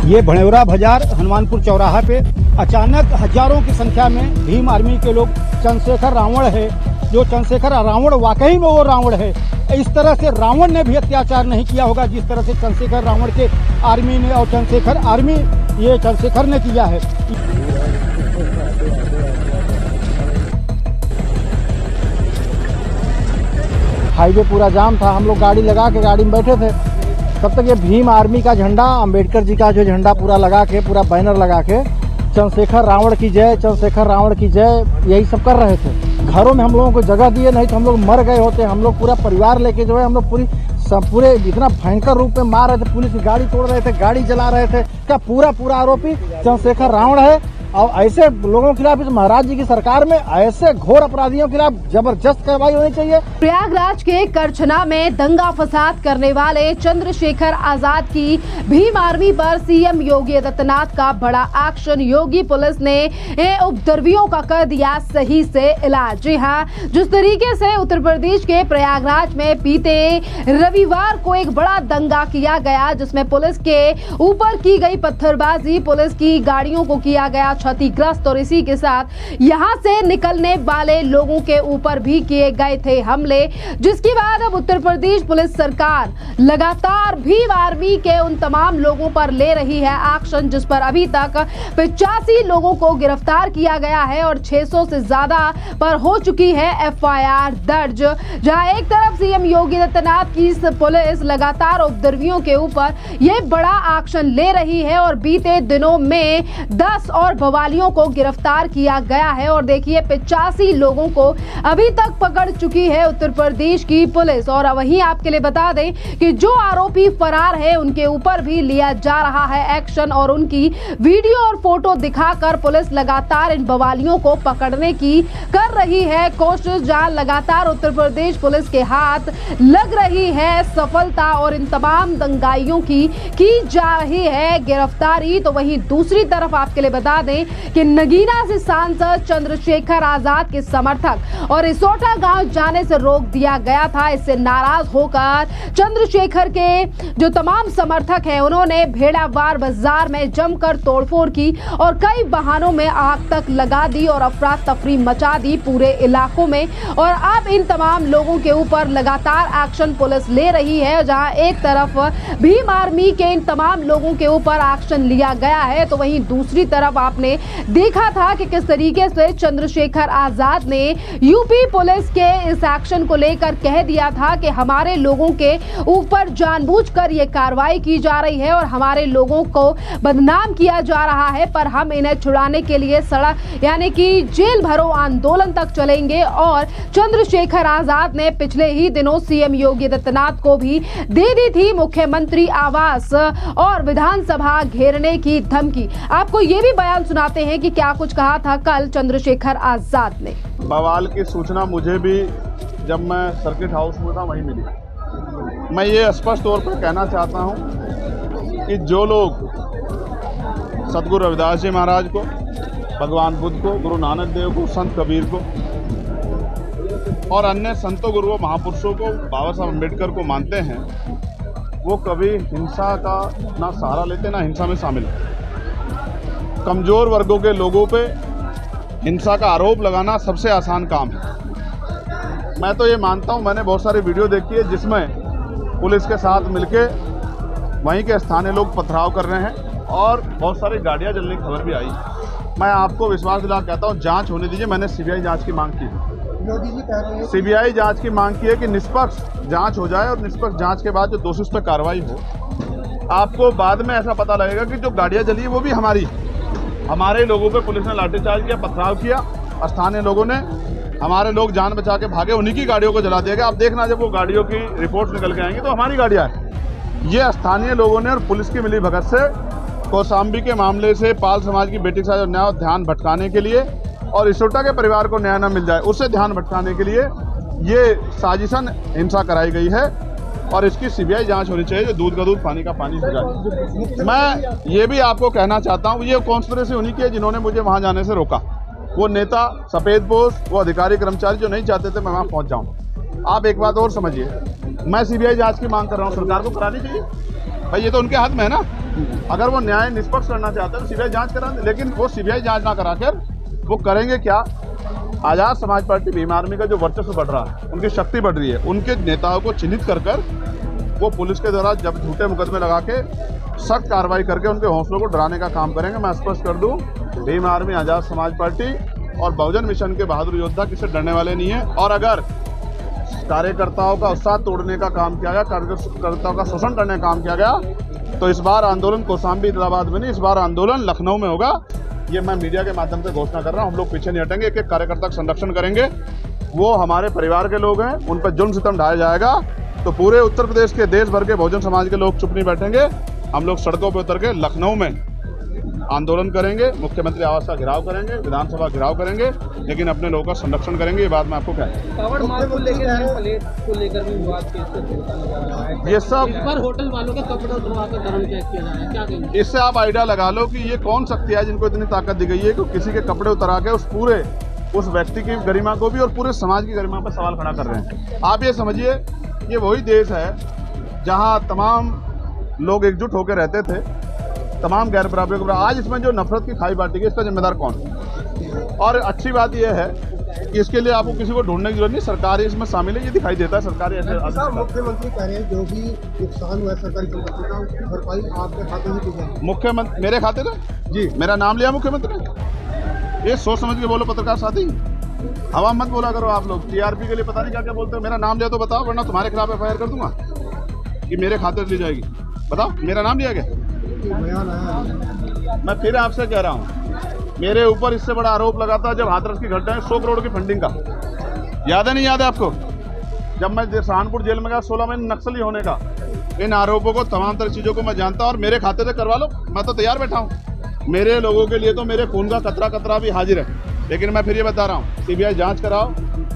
ये भणेवरा बाजार हनुमानपुर चौराहा पे अचानक हजारों की संख्या में भीम आर्मी के लोग चंद्रशेखर रावण है, जो चंद्रशेखर रावण वाकई में वो रावण है। इस तरह से रावण ने भी अत्याचार नहीं किया होगा जिस तरह से चंद्रशेखर रावण के आर्मी ने और चंद्रशेखर आर्मी ये चंद्रशेखर ने किया है। हाईवे पूरा जाम था, हम लोग गाड़ी लगा के गाड़ी में बैठे थे, तब तक ये भीम आर्मी का झंडा, अंबेडकर जी का जो झंडा पूरा लगा के, पूरा बैनर लगा के चंद्रशेखर रावण की जय, चंद्रशेखर रावण की जय, यही सब कर रहे थे। घरों में हम लोगों को जगह दिए, नहीं तो हम लोग मर गए होते। हम लोग पूरा परिवार लेके जो है हम लोग पूरे इतना भयंकर रूप में मार रहे थे। पुलिस की गाड़ी तोड़ रहे थे, गाड़ी जला रहे थे। क्या पूरा आरोपी चंद्रशेखर रावण है। और ऐसे लोगों के खिलाफ इस महाराज जी की सरकार में ऐसे घोर अपराधियों के खिलाफ जबरदस्त कार्रवाई होनी चाहिए। प्रयागराज के करछना में दंगा फसाद करने वाले चंद्रशेखर आजाद की भीम आर्मी पर सीएम योगी आदित्यनाथ का बड़ा एक्शन। योगी पुलिस ने उपद्रवियों का कर दिया सही से इलाज। जी हाँ, जिस तरीके से उत्तर प्रदेश के प्रयागराज में बीते रविवार को एक बड़ा दंगा किया गया, जिसमें पुलिस के ऊपर की गई पत्थरबाजी, पुलिस की गाड़ियों को किया गया क्षतिग्रस्त और इसी के साथ यहां से निकलने वाले लोगों के ऊपर भी किए गए थे हमले, जिसके बाद अब उत्तर प्रदेश पुलिस सरकार लगातार भीम आर्मी के उन तमाम लोगों पर ले रही है एक्शन, जिस पर अभी तक 85 लोगों को गिरफ्तार किया गया है और 600 से ज्यादा पर हो चुकी है एफआईआर दर्ज। जहां एक तरफ सीएम योगी आदित्यनाथ की पुलिस लगातार उपद्रवियों के ऊपर यह बड़ा एक्शन ले रही है और बीते दिनों में 10 और बवालियों को गिरफ्तार किया गया है और देखिए 85 लोगों को अभी तक पकड़ चुकी है उत्तर प्रदेश की पुलिस। और वहीं आपके लिए बता दें कि जो आरोपी फरार है उनके ऊपर भी लिया जा रहा है एक्शन और उनकी वीडियो और फोटो दिखाकर पुलिस लगातार इन बवालियों को पकड़ने की कर रही है कोशिश। जहां लगातार उत्तर प्रदेश पुलिस के हाथ लग रही है सफलता और इन तमाम दंगाइयों की जा रही है गिरफ्तारी। तो वहीं दूसरी तरफ आपके लिए बता दें कि नगीना से सांसद चंद्रशेखर आजाद के समर्थक और रिसोटा गांव जाने से रोक दिया गया था। इससे नाराज होकर चंद्रशेखर के जो तमाम समर्थक हैं उन्होंने भेड़ावार बाजार में जमकर तोड़फोड़ की और कई वाहनों में आग तक लगा दी और अफरा तफरी मचा दी पूरे इलाकों में। और अब इन तमाम लोगों के ऊपर लगातार एक्शन पुलिस ले रही है। जहां एक तरफ भीम आर्मी के इन तमाम लोगों के ऊपर एक्शन लिया गया है, तो वहीं दूसरी तरफ आपने देखा था कि किस तरीके से चंद्रशेखर आजाद ने यूपी पुलिस के इस एक्शन को लेकर कह दिया था कि हमारे लोगों के ऊपर जानबूझकर ये कार्रवाई की जा रही है और हमारे लोगों को बदनाम किया जा रहा है, पर हम इन्हें छुड़ाने के लिए सड़क यानी कि जेल भरो आंदोलन तक चलेंगे। और चंद्रशेखर आजाद ने पिछले ही दिनों सीएम योगी आदित्यनाथ को भी दे दी थी मुख्यमंत्री आवास और विधानसभा घेरने की धमकी। आपको ये भी बयान सुनाते हैं कि क्या कुछ कहा था कल चंद्रशेखर आजाद ने। बवाल की सूचना मुझे भी जब मैं सर्किट हाउस में था वहीं मिली। मैं ये स्पष्ट तौर पर कहना चाहता हूं कि जो लोग सतगुरु रविदास जी महाराज को, भगवान बुद्ध को, गुरु नानक देव को, संत कबीर को और अन्य संतों गुरुओं महापुरुषों को, बाबा साहब अम्बेडकर को मानते हैं, वो कभी हिंसा का ना सहारा लेते ना हिंसा में शामिल हैं। कमज़ोर वर्गों के लोगों पे हिंसा का आरोप लगाना सबसे आसान काम है। मैं तो ये मानता हूँ, मैंने बहुत सारी वीडियो देखी है जिसमें पुलिस के साथ मिलके वहीं के स्थानीय लोग पथराव कर रहे हैं और बहुत सारी गाड़ियाँ जलने की खबर भी आई। मैं आपको विश्वास दिला कहता हूँ, जांच होने दीजिए। मैंने सीबीआई जांच की मांग की है। सीबीआई जांच की मांग की है कि निष्पक्ष जांच हो जाए और निष्पक्ष जांच के बाद जो दोषी उस पर कार्रवाई हो। आपको बाद में ऐसा पता लगेगा कि जो गाड़ियाँ जली वो भी हमारी, हमारे लोगों पे पुलिस ने लाठीचार्ज किया, पथराव किया, स्थानीय लोगों ने, हमारे लोग जान बचा के भागे, उन्हीं की गाड़ियों को जला दिया गया। आप देखना जब वो गाड़ियों की रिपोर्ट निकल के आएंगी तो हमारी गाड़ियाँ हैं। ये स्थानीय लोगों ने और पुलिस की मिली भगत से कौशाम्बी के मामले से पाल समाज की बेटी के साथ न्याय ध्यान भटकाने के लिए और रिसोटा के परिवार को न्याय न मिल जाए उससे ध्यान भटकाने के लिए ये साजिशन हिंसा कराई गई है और इसकी सीबीआई जांच होनी चाहिए, जो दूध का दूध पानी का पानी हो जाए। मैं ये भी आपको कहना चाहता हूँ, ये कॉन्स्पिरेसी उन्हीं की है जिन्होंने मुझे वहाँ जाने से रोका। वो नेता, सफ़ेद पोस्ट, वो अधिकारी कर्मचारी जो नहीं चाहते थे मैं वहाँ पहुँच जाऊँ। आप एक बात और समझिए, मैं सीबीआई जांच की मांग कर रहा हूँ, सरकार को करानी चाहिए भाई, ये तो उनके हाथ में है ना। अगर वो न्याय निष्पक्ष करना चाहते हैं तो सीबीआई जांच करा दें, लेकिन वो सीबीआई जांच ना कराकर वो करेंगे क्या? आजाद समाज पार्टी भीम आर्मी का जो वर्चस्व बढ़ रहा है, उनकी शक्ति बढ़ रही है, उनके नेताओं को चिन्हित कर वो पुलिस के द्वारा जब झूठे मुकदमे लगा के सख्त कार्रवाई करके उनके हौसलों को डराने का काम करेंगे। मैं स्पष्ट कर दूं, भीम आर्मी, आजाद समाज पार्टी और बहुजन मिशन के बहादुर योद्धा किसी डरने वाले नहीं है। और अगर कार्यकर्ताओं का उत्साह तोड़ने का काम किया गया, कार्यकर्ताओं का शोषण करने का काम किया गया, तो इस बार आंदोलन कौशाम्बी इलाहाबाद में नहीं, इस बार आंदोलन लखनऊ में होगा। ये मैं मीडिया के माध्यम से घोषणा कर रहा हूं। हम लोग पीछे नहीं हटेंगे, एक एक कार्यकर्ता का संरक्षण करेंगे। वो हमारे परिवार के लोग हैं, उन पर जुल्म सितम ढाया जाएगा तो पूरे उत्तर प्रदेश के, देश भर के बहुजन समाज के लोग चुप नहीं बैठेंगे। हम लोग सड़कों पर उतर के लखनऊ में आंदोलन करेंगे, मुख्यमंत्री आवास का घेराव करेंगे, विधानसभा घेराव करेंगे, लेकिन अपने लोगों का संरक्षण करेंगे। ये बात मैं आपको कहूँ। पावर मार्च को लेकर भी विवाद के ये सब इस बार होटल वालों के कपड़े उतरवाकर धर्म चेक किया जा रहा है, क्या कहेंगे? इससे आप आइडिया लगा लो कि ये कौन शक्ति है जिनको इतनी ताकत दी गई है कि किसी के कपड़े उतरा के उस व्यक्ति की गरिमा को भी और पूरे समाज की गरिमा पर सवाल खड़ा कर रहे हैं। आप ये समझिए, ये वही देश है जहां तमाम लोग एकजुट होकर रहते थे, तमाम गैर बराबरी को। आज इसमें जो नफरत की खाई बांटी गई, इसका जिम्मेदार कौन? और अच्छी बात यह है कि इसके लिए आपको किसी को ढूंढने की जरूरत नहीं, सरकार इसमें शामिल है, ये दिखाई देता है। सरकारी ऐसे मुख्यमंत्री कह रहे हैं जो भी नुकसान हुआ सरकारी संपत्ति का उसकी भरपाई आपके खाते में की जाए। मुख्यमंत्री मेरे खाते में जी मेरा नाम लिया मुख्यमंत्री ने। ये सोच समझ के बोलो पत्रकार साथी, हवा मत बोला करो आप लोग। टीआरपी के लिए पता नहीं क्या क्या बोलते हो। मेरा नाम लिया तो बताओ, वरना तुम्हारे खिलाफ एफआईआर कर दूंगा कि मेरे खाते से ली जाएगी। बताओ, मेरा नाम लिया गया? मैं फिर आपसे कह रहा हूं, मेरे ऊपर इससे बड़ा आरोप लगाता जब हाथरस की घटना है 100 करोड़ की फंडिंग का। याद है नहीं याद है आपको? जब मैं सहारनपुर जेल में गया 16 महीने नक्सली होने का। इन आरोपों को, तमाम तरह चीजों को मैं जानता हूं और मेरे खाते से करवा लो, मैं तो तैयार बैठा हूं। मेरे लोगों के लिए तो मेरे खून का कतरा कतरा भी हाजिर है। लेकिन मैं फिर ये बता रहा हूँ, सीबीआई जांच कराओ,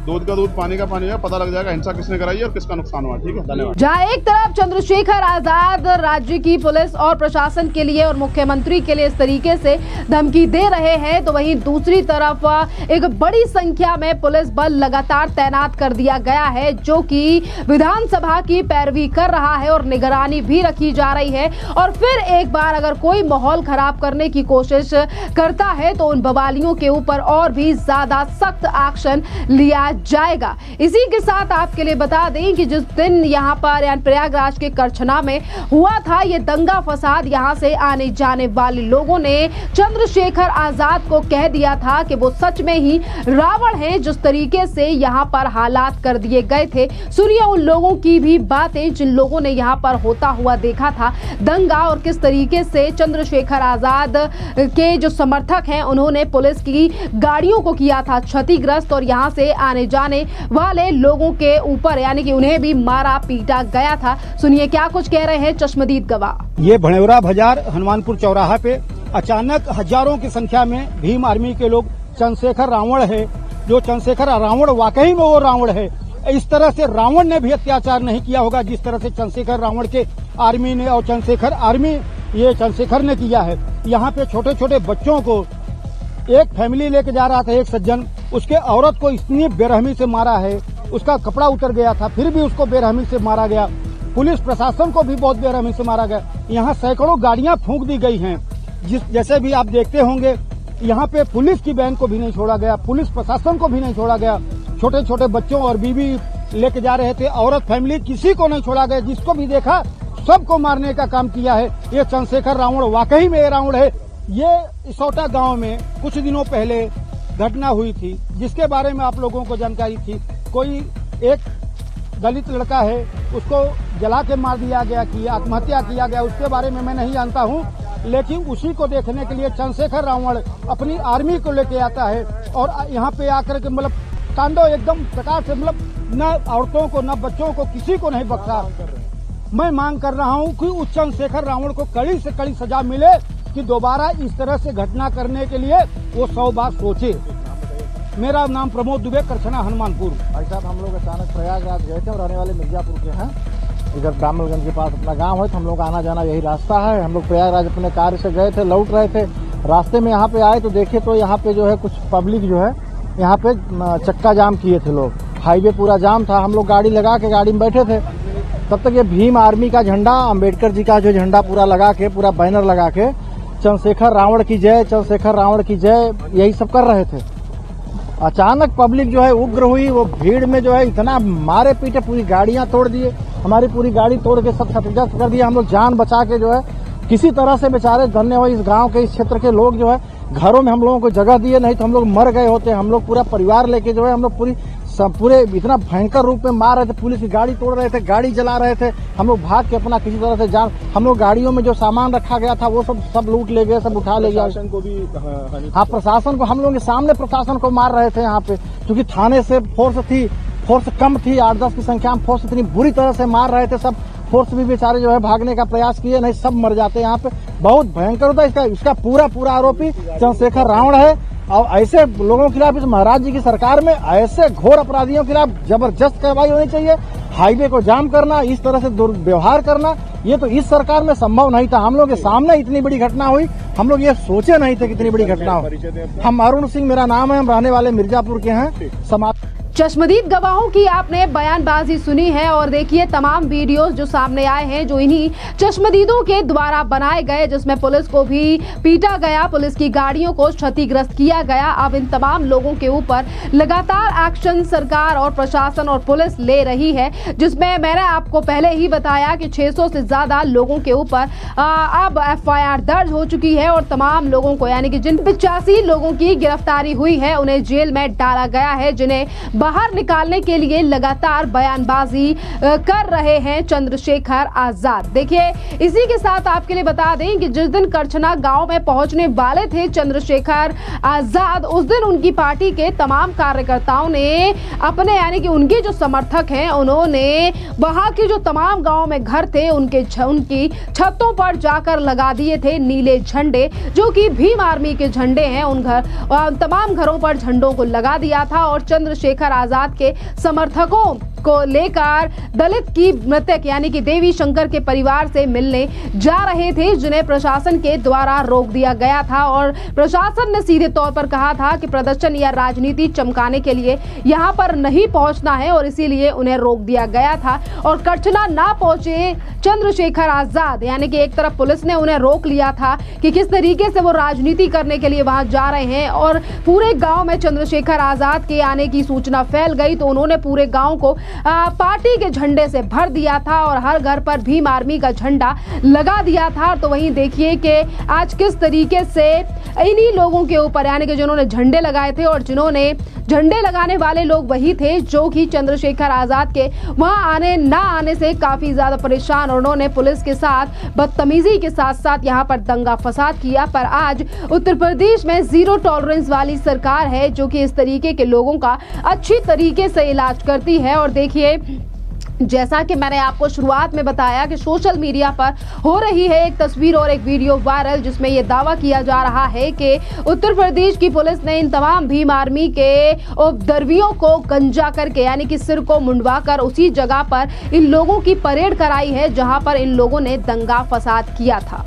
दूध का दूध पानी का पानी है, पता लग जाएगा हिंसा किसने कराई है और किसका नुकसान हुआ। ठीक है, धन्यवाद। जहां एक तरफ चंद्रशेखर आजाद राज्य की पुलिस और प्रशासन के लिए और मुख्यमंत्री के लिए इस तरीके से धमकी दे रहे हैं, तो वहीं दूसरी तरफ एक बड़ी संख्या में पुलिस बल लगातार तैनात कर दिया गया है, जो कि विधानसभा की पैरवी कर रहा है और निगरानी भी रखी जा रही है। और फिर एक बार अगर कोई माहौल खराब करने की कोशिश करता है तो उन बवालियों के ऊपर और भी ज्यादा सख्त एक्शन लिया जाएगा। इसी के साथ आपके लिए बता दें कि जिस दिन यहां पर प्रयागराज के करछना में हुआ था ये दंगा फसाद, यहां से आने जाने वाले लोगों ने चंद्रशेखर आजाद को कह दिया था कि वो सच में ही रावण है। जिस तरीके से यहां पर हालात कर दिए गए थे, सुनिए उन लोगों की भी बातें जिन लोगों ने यहां पर होता हुआ देखा था दंगा, और किस तरीके से चंद्रशेखर आजाद के जो समर्थक हैं उन्होंने पुलिस की गाड़ियों को किया था क्षतिग्रस्त और यहां से आने जाने वाले लोगों के ऊपर यानी कि उन्हें भी मारा पीटा गया था। सुनिए क्या कुछ कह रहे हैं चश्मदीद गवाह। ये भणेवरा बाजार हनुमानपुर चौराहा पे अचानक हजारों की संख्या में भीम आर्मी के लोग, चंद्रशेखर रावण है, जो चंद्रशेखर रावण वाकई में वो रावण है। इस तरह से रावण ने भी अत्याचार नहीं किया होगा जिस तरह से चंद्रशेखर रावण के आर्मी ने और चंद्रशेखर ने किया है। यहाँ पे छोटे छोटे बच्चों को एक फैमिली लेके जा रहा था, एक सज्जन, उसके औरत को इतनी बेरहमी से मारा है, उसका कपड़ा उतर गया था फिर भी उसको बेरहमी से मारा गया। पुलिस प्रशासन को भी बहुत बेरहमी से मारा गया। यहाँ सैकड़ों गाड़ियां फूंक दी गई हैं, जैसे भी आप देखते होंगे। यहाँ पे पुलिस की वैन को भी नहीं छोड़ा गया, पुलिस प्रशासन को भी नहीं छोड़ा गया। छोटे छोटे बच्चों और बीवी लेके जा रहे थे, औरत फैमिली, किसी को नहीं छोड़ा गया। जिसको भी देखा सबको मारने का काम किया है। ये चंद्रशेखर रावण वाकई में रावण है। ये इसौटा गांव में कुछ दिनों पहले घटना हुई थी जिसके बारे में आप लोगों को जानकारी थी। कोई एक दलित लड़का है, उसको जला के मार दिया गया, कि आत्महत्या किया गया, उसके बारे में मैं नहीं जानता हूं। लेकिन उसी को देखने के लिए चंद्रशेखर रावण अपनी आर्मी को लेके आता है और यहाँ पे आकर के मतलब तांडव एकदम प्रकार से, मतलब न औरतों को न बच्चों को किसी को नहीं बख्शा। मैं मांग कर रहा हूँ कि उस चंद्रशेखर रावण को कड़ी से कड़ी सजा मिले कि दोबारा इस तरह से घटना करने के लिए वो 100 बार सोचे। मेरा नाम प्रमोद दुबे, करछना हनुमानपुर। भाई साहब, हम लोग अचानक प्रयागराज गए थे और रहने वाले मिर्जापुर के हैं। इधर ब्राह्मणगंज के पास अपना गांव है, तो हम लोग आना जाना यही रास्ता है। हम लोग प्रयागराज अपने कार्य से गए थे, लौट रहे थे, रास्ते में यहाँ पे आए तो देखे तो यहाँ पे जो है कुछ पब्लिक जो है यहाँ पे चक्का जाम किए थे लोग। हाईवे पूरा जाम था। हम लोग गाड़ी लगा के गाड़ी में बैठे थे, तब तक ये भीम आर्मी का झंडा, अंबेडकर जी का जो झंडा पूरा लगा के, पूरा बैनर लगा के चंद्रशेखर रावण की जय, चंद्रशेखर रावण की जय, यही सब कर रहे थे। अचानक पब्लिक जो है उग्र हुई, वो भीड़ में जो है इतना मारे पीटे, पूरी गाड़ियां तोड़ दिए, हमारी पूरी गाड़ी तोड़ के सब क्षतिग्रस्त कर दिया। हम लोग जान बचा के जो है किसी तरह से बेचारे धन्य हुए, इस गांव के, इस क्षेत्र के लोग जो है घरों में हम लोगों को जगह दिए, नहीं तो हम लोग मर गए होते। हम लोग पूरा परिवार लेके जो है हम लोग पूरे इतना भयंकर रूप में मार रहे थे, पुलिस की गाड़ी तोड़ रहे थे, गाड़ी जला रहे थे। हम लोग भाग के अपना किसी तरह से जान, हम लोग गाड़ियों में जो सामान रखा गया था वो सब लूट ले गए, सब उठा ले गया। प्रशासन को भी, हाँ, प्रशासन को, हम लोग के सामने प्रशासन को मार रहे थे यहाँ पे, क्योंकि थाने से फोर्स कम थी, 8-10 की संख्या में फोर्स इतनी बुरी तरह से मार रहे थे। सब फोर्स भी बेचारे जो है भागने का प्रयास किए, नहीं सब मर जाते यहाँ पे। बहुत भयंकर होता है। इसका पूरा आरोपी चंद्रशेखर रावण है। और ऐसे लोगों के खिलाफ, इस महाराज जी की सरकार में ऐसे घोर अपराधियों के खिलाफ जबरदस्त कार्रवाई होनी चाहिए। हाईवे को जाम करना, इस तरह से दुर्व्यवहार करना, ये तो इस सरकार में संभव नहीं था। हम लोग के सामने इतनी बड़ी घटना हुई, हम लोग ये सोचे नहीं थे कि इतनी बड़ी घटना हो। हम अरुण सिंह मेरा नाम है, हम रहने वाले मिर्जापुर के हैं। चश्मदीद गवाहों की आपने बयानबाजी सुनी है और देखिए तमाम वीडियोस जो सामने आए हैं, जो इन्हीं चश्मदीदों के द्वारा बनाए गए, जिसमें पुलिस को भी पीटा गया, पुलिस की गाड़ियों को क्षतिग्रस्त किया गया। अब इन तमाम लोगों के ऊपर लगातार एक्शन सरकार और प्रशासन और पुलिस ले रही है, जिसमें मैंने आपको पहले ही बताया कि 600 से ज्यादा लोगों के ऊपर अब FIR दर्ज हो चुकी है और तमाम लोगों को, यानी कि जिन 85 लोगों की गिरफ्तारी हुई है, उन्हें जेल में डाला गया है, जिन्हें बाहर निकालने के लिए लगातार बयानबाजी कर रहे हैं चंद्रशेखर आजाद। देखिए, इसी के साथ आपके लिए बता दें कि जिस दिन करछना गांव में पहुंचने वाले थे चंद्रशेखर आजाद, उस दिन उनकी पार्टी के तमाम कार्यकर्ताओं ने अपने, यानी कि उनके जो समर्थक हैं, उन्होंने वहां के जो तमाम गांव में घर थे उनकी छतों पर जाकर लगा दिए थे नीले झंडे, जो कि भीम आर्मी के झंडे हैं। उन तमाम घरों पर झंडों को लगा दिया था और चंद्रशेखर आजाद के समर्थकों को लेकर दलित की मृतक, यानी कि देवी शंकर के परिवार से मिलने जा रहे थे, जिन्हें प्रशासन के द्वारा रोक दिया गया था। और प्रशासन ने सीधे तौर पर कहा था कि प्रदर्शन या राजनीति चमकाने के लिए यहां पर नहीं पहुंचना है और इसीलिए उन्हें रोक दिया गया था। और करछना ना पहुंचे चंद्रशेखर आजाद, यानी कि एक तरफ पुलिस ने उन्हें रोक लिया था कि किस तरीके से वो राजनीति करने के लिए वहां जा रहे हैं, और पूरे गांव में चंद्रशेखर आजाद के आने की सूचना फैल गई तो उन्होंने पूरे गांव को पार्टी के झंडे से भर दिया था और हर घर पर भीम आर्मी का झंडा लगा दिया था। तो वहीं देखिए कि आज किस तरीके से इन्हीं लोगों के ऊपर, यानी कि जिन्होंने झंडे लगाए थे, और जिन्होंने झंडे लगाने वाले लोग वही थे जो कि चंद्रशेखर आजाद के वहां आने से काफी ज्यादा परेशान, और उन्होंने पुलिस के साथ बदतमीजी के साथ साथ यहां पर दंगा फसाद किया। पर आज उत्तर प्रदेश में जीरो टॉलरेंस वाली सरकार है, जो कि इस तरीके के लोगों का अच्छी तरीके से इलाज करती है। और देखिए, जैसा कि मैंने आपको शुरुआत में बताया कि सोशल मीडिया पर हो रही है एक तस्वीर और एक वीडियो वायरल, जिसमें यह दावा किया जा रहा है कि उत्तर प्रदेश की पुलिस ने इन तमाम भीम आर्मी के उपद्रवियों को गंजा करके, यानी कि सिर को मुंडवा कर उसी जगह पर इन लोगों की परेड कराई है जहां पर इन लोगों ने दंगा फसाद किया था।